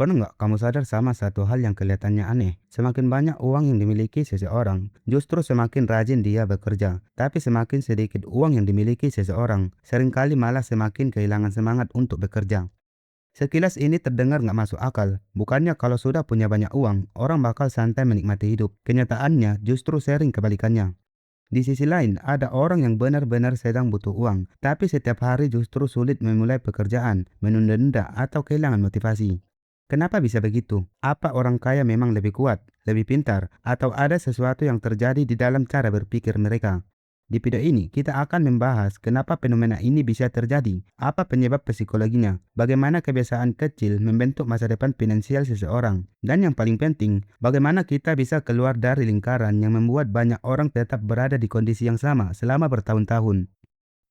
Pernah nggak kamu sadar sama satu hal yang kelihatannya aneh? Semakin banyak uang yang dimiliki seseorang, justru semakin rajin dia bekerja. Tapi semakin sedikit uang yang dimiliki seseorang, seringkali malah semakin kehilangan semangat untuk bekerja. Sekilas ini terdengar nggak masuk akal. Bukannya kalau sudah punya banyak uang, orang bakal santai menikmati hidup. Kenyataannya justru sering kebalikannya. Di sisi lain, ada orang yang benar-benar sedang butuh uang, tapi setiap hari justru sulit memulai pekerjaan, menunda-nunda, atau kehilangan motivasi. Kenapa bisa begitu? Apa orang kaya memang lebih kuat, lebih pintar, atau ada sesuatu yang terjadi di dalam cara berpikir mereka? Di video ini, kita akan membahas kenapa fenomena ini bisa terjadi, apa penyebab psikologinya, bagaimana kebiasaan kecil membentuk masa depan finansial seseorang, dan yang paling penting, bagaimana kita bisa keluar dari lingkaran yang membuat banyak orang tetap berada di kondisi yang sama selama bertahun-tahun.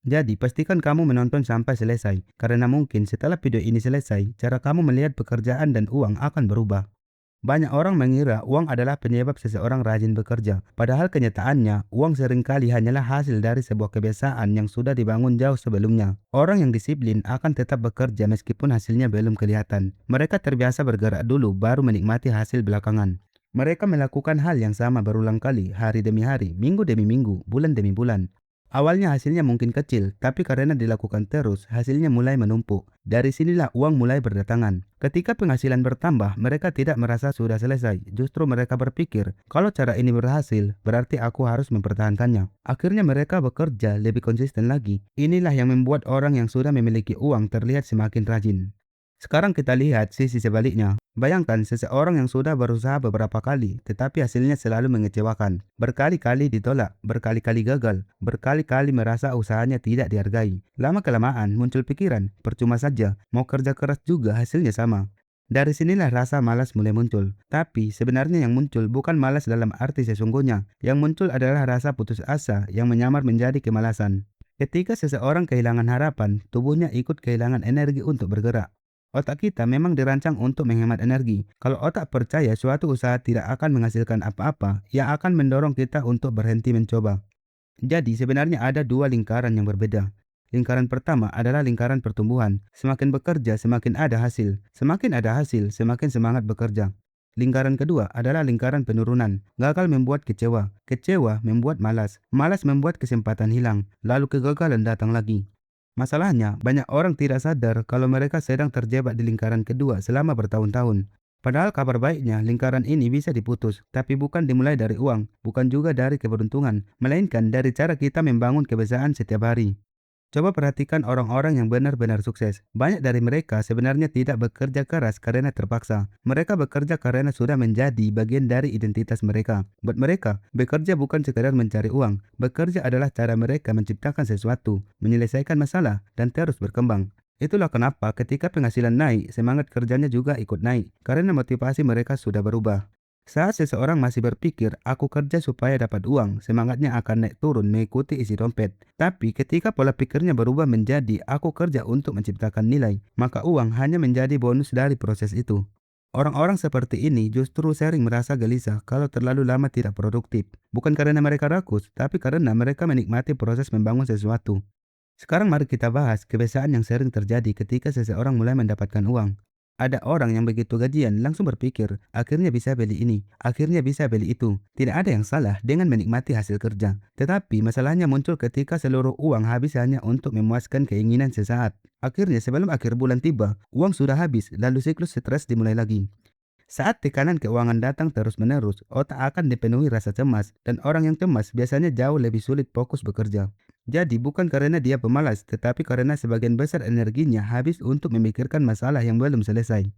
Jadi, pastikan kamu menonton sampai selesai, karena mungkin setelah video ini selesai, cara kamu melihat pekerjaan dan uang akan berubah. Banyak orang mengira uang adalah penyebab seseorang rajin bekerja, padahal kenyataannya, uang seringkali hanyalah hasil dari sebuah kebiasaan yang sudah dibangun jauh sebelumnya. Orang yang disiplin akan tetap bekerja meskipun hasilnya belum kelihatan. Mereka terbiasa bergerak dulu, baru menikmati hasil belakangan. Mereka melakukan hal yang sama berulang kali, hari demi hari, minggu demi minggu, bulan demi bulan. Awalnya hasilnya mungkin kecil, tapi karena dilakukan terus, hasilnya mulai menumpuk. Dari sinilah uang mulai berdatangan. Ketika penghasilan bertambah, mereka tidak merasa sudah selesai. Justru mereka berpikir, kalau cara ini berhasil, berarti aku harus mempertahankannya. Akhirnya mereka bekerja lebih konsisten lagi. Inilah yang membuat orang yang sudah memiliki uang terlihat semakin rajin. Sekarang kita lihat sisi sebaliknya. Bayangkan seseorang yang sudah berusaha beberapa kali, tetapi hasilnya selalu mengecewakan. Berkali-kali ditolak, berkali-kali gagal, berkali-kali merasa usahanya tidak dihargai. Lama-kelamaan muncul pikiran, percuma saja, mau kerja keras juga hasilnya sama. Dari sinilah rasa malas mulai muncul. Tapi sebenarnya yang muncul bukan malas dalam arti sesungguhnya. Yang muncul adalah rasa putus asa yang menyamar menjadi kemalasan. Ketika seseorang kehilangan harapan, tubuhnya ikut kehilangan energi untuk bergerak. Otak kita memang dirancang untuk menghemat energi. Kalau otak percaya suatu usaha tidak akan menghasilkan apa-apa, ia akan mendorong kita untuk berhenti mencoba. Jadi sebenarnya ada dua lingkaran yang berbeda. Lingkaran pertama adalah lingkaran pertumbuhan. Semakin bekerja, semakin ada hasil. Semakin ada hasil, semakin semangat bekerja. Lingkaran kedua adalah lingkaran penurunan. Gagal membuat kecewa. Kecewa membuat malas. Malas membuat kesempatan hilang. Lalu kegagalan datang lagi. Masalahnya, banyak orang tidak sadar kalau mereka sedang terjebak di lingkaran kedua selama bertahun-tahun. Padahal kabar baiknya, lingkaran ini bisa diputus, tapi bukan dimulai dari uang, bukan juga dari keberuntungan, melainkan dari cara kita membangun kebiasaan setiap hari. Coba perhatikan orang-orang yang benar-benar sukses. Banyak dari mereka sebenarnya tidak bekerja keras karena terpaksa. Mereka bekerja karena sudah menjadi bagian dari identitas mereka. Buat mereka, bekerja bukan sekadar mencari uang. Bekerja adalah cara mereka menciptakan sesuatu, menyelesaikan masalah, dan terus berkembang. Itulah kenapa ketika penghasilan naik, semangat kerjanya juga ikut naik, karena motivasi mereka sudah berubah. Saat seseorang masih berpikir, aku kerja supaya dapat uang, semangatnya akan naik turun mengikuti isi dompet. Tapi ketika pola pikirnya berubah menjadi, aku kerja untuk menciptakan nilai, maka uang hanya menjadi bonus dari proses itu. Orang-orang seperti ini justru sering merasa gelisah kalau terlalu lama tidak produktif. Bukan karena mereka rakus, tapi karena mereka menikmati proses membangun sesuatu. Sekarang mari kita bahas kebiasaan yang sering terjadi ketika seseorang mulai mendapatkan uang. Ada orang yang begitu gajian langsung berpikir, akhirnya bisa beli ini, akhirnya bisa beli itu. Tidak ada yang salah dengan menikmati hasil kerja. Tetapi masalahnya muncul ketika seluruh uang habis hanya untuk memuaskan keinginan sesaat. Akhirnya sebelum akhir bulan tiba, uang sudah habis, lalu siklus stres dimulai lagi. Saat tekanan keuangan datang terus-menerus, otak akan dipenuhi rasa cemas, dan orang yang cemas biasanya jauh lebih sulit fokus bekerja. Jadi bukan karena dia pemalas, tetapi karena sebagian besar energinya habis untuk memikirkan masalah yang belum selesai.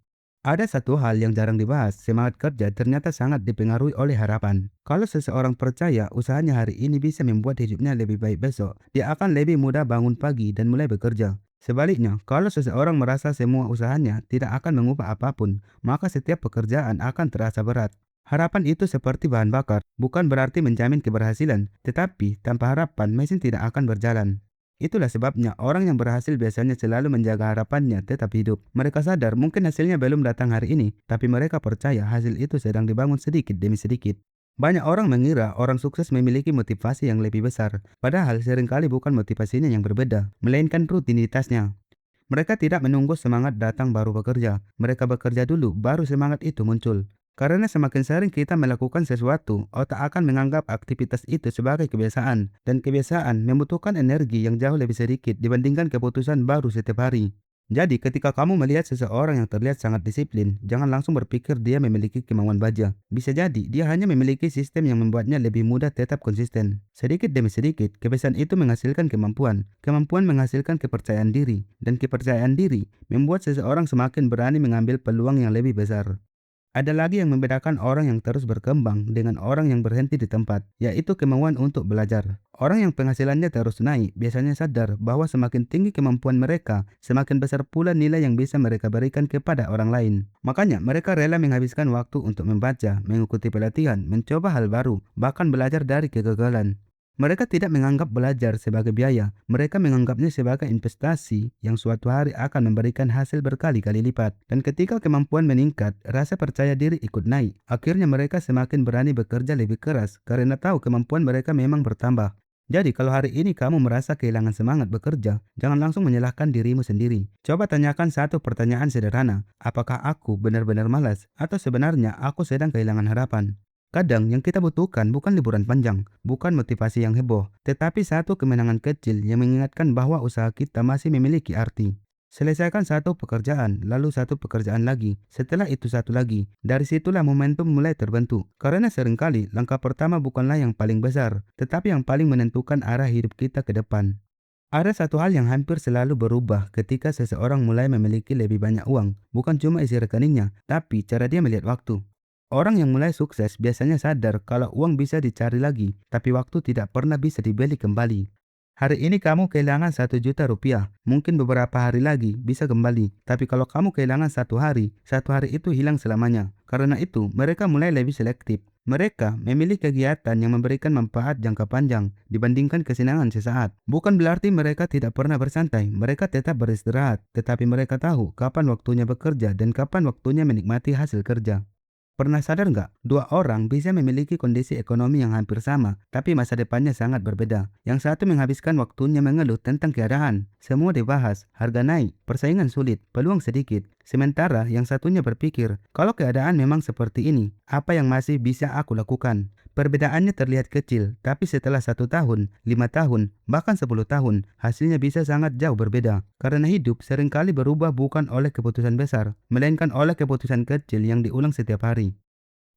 Ada satu hal yang jarang dibahas, semangat kerja ternyata sangat dipengaruhi oleh harapan. Kalau seseorang percaya usahanya hari ini bisa membuat hidupnya lebih baik besok, dia akan lebih mudah bangun pagi dan mulai bekerja. Sebaliknya, kalau seseorang merasa semua usahanya tidak akan mengubah apapun, maka setiap pekerjaan akan terasa berat. Harapan itu seperti bahan bakar, bukan berarti menjamin keberhasilan, tetapi tanpa harapan mesin tidak akan berjalan. Itulah sebabnya orang yang berhasil biasanya selalu menjaga harapannya tetap hidup. Mereka sadar mungkin hasilnya belum datang hari ini, tapi mereka percaya hasil itu sedang dibangun sedikit demi sedikit. Banyak orang mengira orang sukses memiliki motivasi yang lebih besar, padahal seringkali bukan motivasinya yang berbeda, melainkan rutinitasnya. Mereka tidak menunggu semangat datang baru bekerja. Mereka bekerja dulu, baru semangat itu muncul. Karena semakin sering kita melakukan sesuatu, otak akan menganggap aktivitas itu sebagai kebiasaan, dan kebiasaan membutuhkan energi yang jauh lebih sedikit dibandingkan keputusan baru setiap hari. Jadi, ketika kamu melihat seseorang yang terlihat sangat disiplin, jangan langsung berpikir dia memiliki kemauan baja. Bisa jadi, dia hanya memiliki sistem yang membuatnya lebih mudah tetap konsisten. Sedikit demi sedikit, kebiasaan itu menghasilkan kemampuan. Kemampuan menghasilkan kepercayaan diri, dan kepercayaan diri membuat seseorang semakin berani mengambil peluang yang lebih besar. Ada lagi yang membedakan orang yang terus berkembang dengan orang yang berhenti di tempat, yaitu kemauan untuk belajar. Orang yang penghasilannya terus naik biasanya sadar bahwa semakin tinggi kemampuan mereka, semakin besar pula nilai yang bisa mereka berikan kepada orang lain. Makanya, mereka rela menghabiskan waktu untuk membaca, mengikuti pelatihan, mencoba hal baru, bahkan belajar dari kegagalan. Mereka tidak menganggap belajar sebagai biaya, mereka menganggapnya sebagai investasi yang suatu hari akan memberikan hasil berkali-kali lipat. Dan ketika kemampuan meningkat, rasa percaya diri ikut naik. Akhirnya mereka semakin berani bekerja lebih keras karena tahu kemampuan mereka memang bertambah. Jadi kalau hari ini kamu merasa kehilangan semangat bekerja, jangan langsung menyalahkan dirimu sendiri. Coba tanyakan satu pertanyaan sederhana, apakah aku benar-benar malas atau sebenarnya aku sedang kehilangan harapan? Kadang yang kita butuhkan bukan liburan panjang, bukan motivasi yang heboh, tetapi satu kemenangan kecil yang mengingatkan bahwa usaha kita masih memiliki arti. Selesaikan satu pekerjaan, lalu satu pekerjaan lagi, setelah itu satu lagi. Dari situlah momentum mulai terbentuk. Karena seringkali langkah pertama bukanlah yang paling besar, tetapi yang paling menentukan arah hidup kita ke depan. Ada satu hal yang hampir selalu berubah ketika seseorang mulai memiliki lebih banyak uang, bukan cuma isi rekeningnya, tapi cara dia melihat waktu. Orang yang mulai sukses biasanya sadar kalau uang bisa dicari lagi, tapi waktu tidak pernah bisa dibeli kembali. Hari ini kamu kehilangan 1 juta rupiah, mungkin beberapa hari lagi bisa kembali. Tapi kalau kamu kehilangan satu hari itu hilang selamanya. Karena itu, mereka mulai lebih selektif. Mereka memilih kegiatan yang memberikan manfaat jangka panjang dibandingkan kesenangan sesaat. Bukan berarti mereka tidak pernah bersantai, mereka tetap beristirahat. Tetapi mereka tahu kapan waktunya bekerja dan kapan waktunya menikmati hasil kerja. Pernah sadar nggak? Dua orang bisa memiliki kondisi ekonomi yang hampir sama, tapi masa depannya sangat berbeda. Yang satu menghabiskan waktunya mengeluh tentang keadaan. Semua dibahas, harga naik, persaingan sulit, peluang sedikit. Sementara yang satunya berpikir, kalau keadaan memang seperti ini, apa yang masih bisa aku lakukan? Perbedaannya terlihat kecil, tapi setelah 1 tahun, 5 tahun, bahkan 10 tahun, hasilnya bisa sangat jauh berbeda. Karena hidup seringkali berubah bukan oleh keputusan besar, melainkan oleh keputusan kecil yang diulang setiap hari.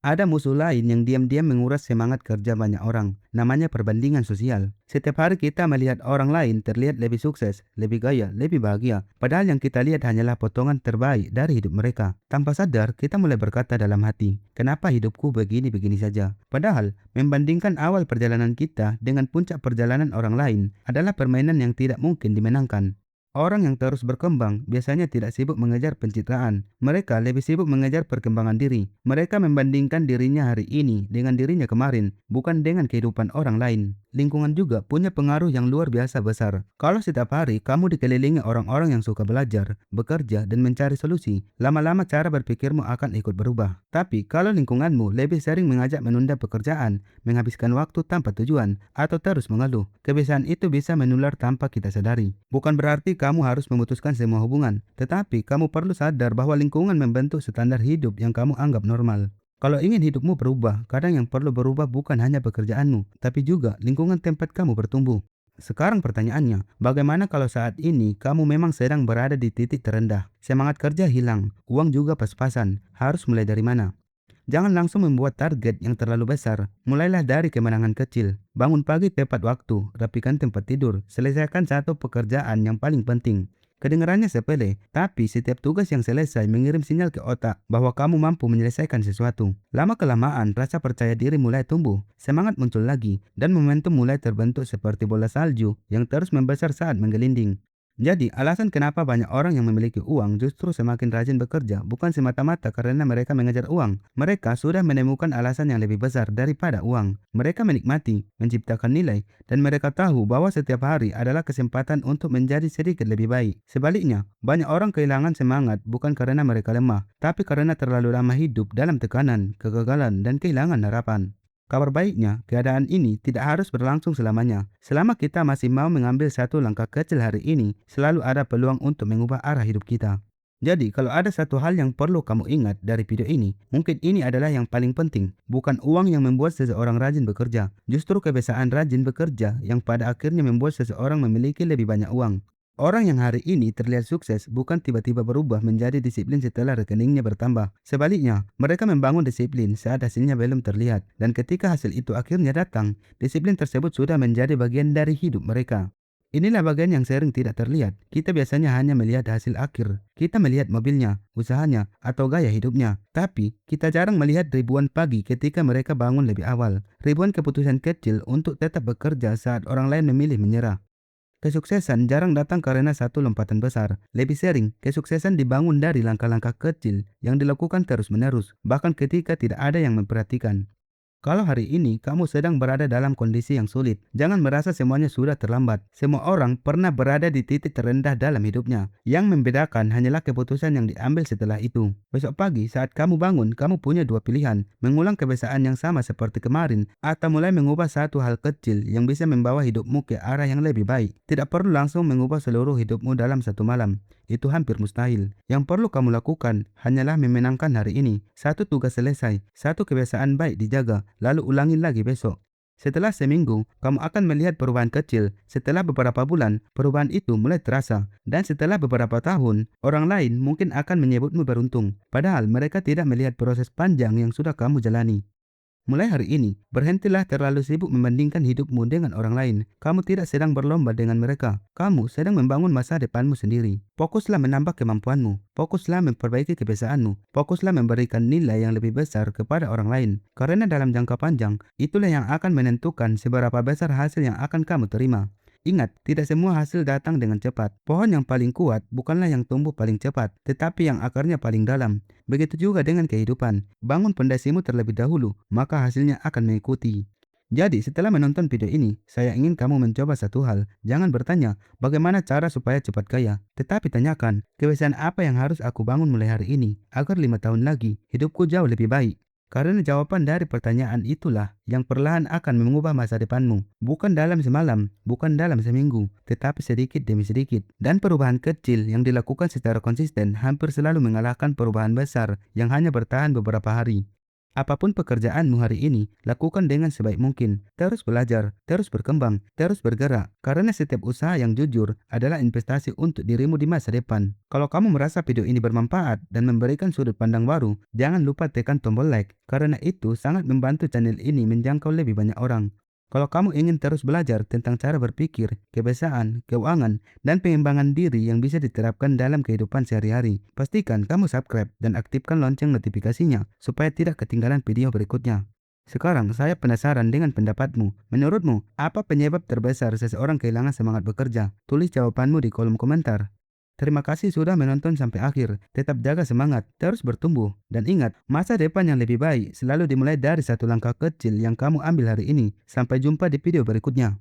Ada musuh lain yang diam-diam menguras semangat kerja banyak orang. Namanya perbandingan sosial. Setiap hari kita melihat orang lain terlihat lebih sukses, lebih gaya, lebih bahagia. Padahal yang kita lihat hanyalah potongan terbaik dari hidup mereka. Tanpa sadar, kita mulai berkata dalam hati, kenapa hidupku begini-begini saja? Padahal, membandingkan awal perjalanan kita dengan puncak perjalanan orang lain adalah permainan yang tidak mungkin dimenangkan. Orang yang terus berkembang biasanya tidak sibuk mengejar pencitraan. Mereka lebih sibuk mengejar perkembangan diri. Mereka membandingkan dirinya hari ini dengan dirinya kemarin, bukan dengan kehidupan orang lain. Lingkungan juga punya pengaruh yang luar biasa besar. Kalau setiap hari kamu dikelilingi orang-orang yang suka belajar, bekerja, dan mencari solusi, lama-lama cara berpikirmu akan ikut berubah. Tapi kalau lingkunganmu lebih sering mengajak menunda pekerjaan, menghabiskan waktu tanpa tujuan, atau terus mengeluh, kebiasaan itu bisa menular tanpa kita sadari. Bukan berarti kamu harus memutuskan semua hubungan, tetapi kamu perlu sadar bahwa lingkungan membentuk standar hidup yang kamu anggap normal. Kalau ingin hidupmu berubah, kadang yang perlu berubah bukan hanya pekerjaanmu, tapi juga lingkungan tempat kamu bertumbuh. Sekarang pertanyaannya, bagaimana kalau saat ini kamu memang sedang berada di titik terendah? Semangat kerja hilang, uang juga pas-pasan. Harus mulai dari mana? Jangan langsung membuat target yang terlalu besar. Mulailah dari kemenangan kecil. Bangun pagi tepat waktu, rapikan tempat tidur, selesaikan satu pekerjaan yang paling penting. Kedengarannya sepele, tapi setiap tugas yang selesai mengirim sinyal ke otak bahwa kamu mampu menyelesaikan sesuatu. Lama-kelamaan, rasa percaya diri mulai tumbuh, semangat muncul lagi, dan momentum mulai terbentuk seperti bola salju yang terus membesar saat menggelinding. Jadi, alasan kenapa banyak orang yang memiliki uang justru semakin rajin bekerja bukan semata-mata karena mereka mengejar uang. Mereka sudah menemukan alasan yang lebih besar daripada uang. Mereka menikmati, menciptakan nilai, dan mereka tahu bahwa setiap hari adalah kesempatan untuk menjadi sedikit lebih baik. Sebaliknya, banyak orang kehilangan semangat bukan karena mereka lemah, tapi karena terlalu lama hidup dalam tekanan, kegagalan, dan kehilangan harapan. Kabar baiknya, keadaan ini tidak harus berlangsung selamanya. Selama kita masih mau mengambil satu langkah kecil hari ini, selalu ada peluang untuk mengubah arah hidup kita. Jadi, kalau ada satu hal yang perlu kamu ingat dari video ini, mungkin ini adalah yang paling penting. Bukan uang yang membuat seseorang rajin bekerja, justru kebiasaan rajin bekerja yang pada akhirnya membuat seseorang memiliki lebih banyak uang. Orang yang hari ini terlihat sukses bukan tiba-tiba berubah menjadi disiplin setelah rekeningnya bertambah. Sebaliknya, mereka membangun disiplin saat hasilnya belum terlihat. Dan ketika hasil itu akhirnya datang, disiplin tersebut sudah menjadi bagian dari hidup mereka. Inilah bagian yang sering tidak terlihat. Kita biasanya hanya melihat hasil akhir. Kita melihat mobilnya, usahanya, atau gaya hidupnya. Tapi, kita jarang melihat ribuan pagi ketika mereka bangun lebih awal. Ribuan keputusan kecil untuk tetap bekerja saat orang lain memilih menyerah. Kesuksesan jarang datang karena satu lompatan besar. Lebih sering, kesuksesan dibangun dari langkah-langkah kecil yang dilakukan terus-menerus, bahkan ketika tidak ada yang memperhatikan. Kalau hari ini kamu sedang berada dalam kondisi yang sulit, jangan merasa semuanya sudah terlambat. Semua orang pernah berada di titik terendah dalam hidupnya. Yang membedakan hanyalah keputusan yang diambil setelah itu. Besok pagi saat kamu bangun, kamu punya dua pilihan. Mengulang kebiasaan yang sama seperti kemarin, atau mulai mengubah satu hal kecil yang bisa membawa hidupmu ke arah yang lebih baik. Tidak perlu langsung mengubah seluruh hidupmu dalam satu malam. Itu hampir mustahil. Yang perlu kamu lakukan hanyalah memenangkan hari ini. Satu tugas selesai, satu kebiasaan baik dijaga, lalu ulangi lagi besok. Setelah seminggu, kamu akan melihat perubahan kecil. Setelah beberapa bulan, perubahan itu mulai terasa. Dan setelah beberapa tahun, orang lain mungkin akan menyebutmu beruntung. Padahal mereka tidak melihat proses panjang yang sudah kamu jalani. Mulai hari ini, berhentilah terlalu sibuk membandingkan hidupmu dengan orang lain. Kamu tidak sedang berlomba dengan mereka. Kamu sedang membangun masa depanmu sendiri. Fokuslah menambah kemampuanmu. Fokuslah memperbaiki kebiasaanmu. Fokuslah memberikan nilai yang lebih besar kepada orang lain. Karena dalam jangka panjang, itulah yang akan menentukan seberapa besar hasil yang akan kamu terima. Ingat, tidak semua hasil datang dengan cepat. Pohon yang paling kuat bukanlah yang tumbuh paling cepat, tetapi yang akarnya paling dalam. Begitu juga dengan kehidupan. Bangun pondasimu terlebih dahulu, maka hasilnya akan mengikuti. Jadi, setelah menonton video ini, saya ingin kamu mencoba satu hal. Jangan bertanya, bagaimana cara supaya cepat kaya? Tetapi tanyakan, kebiasaan apa yang harus aku bangun mulai hari ini, agar 5 tahun lagi, hidupku jauh lebih baik. Karena jawaban dari pertanyaan itulah yang perlahan akan mengubah masa depanmu. Bukan dalam semalam, bukan dalam seminggu, tetapi sedikit demi sedikit. Dan perubahan kecil yang dilakukan secara konsisten hampir selalu mengalahkan perubahan besar yang hanya bertahan beberapa hari. Apapun pekerjaanmu hari ini, lakukan dengan sebaik mungkin. Terus belajar, terus berkembang, terus bergerak. Karena setiap usaha yang jujur adalah investasi untuk dirimu di masa depan. Kalau kamu merasa video ini bermanfaat dan memberikan sudut pandang baru, jangan lupa tekan tombol like. Karena itu sangat membantu channel ini menjangkau lebih banyak orang. Kalau kamu ingin terus belajar tentang cara berpikir, kebiasaan, keuangan, dan pengembangan diri yang bisa diterapkan dalam kehidupan sehari-hari, pastikan kamu subscribe dan aktifkan lonceng notifikasinya supaya tidak ketinggalan video berikutnya. Sekarang saya penasaran dengan pendapatmu. Menurutmu, apa penyebab terbesar seseorang kehilangan semangat bekerja? Tulis jawabanmu di kolom komentar. Terima kasih sudah menonton sampai akhir. Tetap jaga semangat, terus bertumbuh. Dan ingat, masa depan yang lebih baik selalu dimulai dari satu langkah kecil yang kamu ambil hari ini. Sampai jumpa di video berikutnya.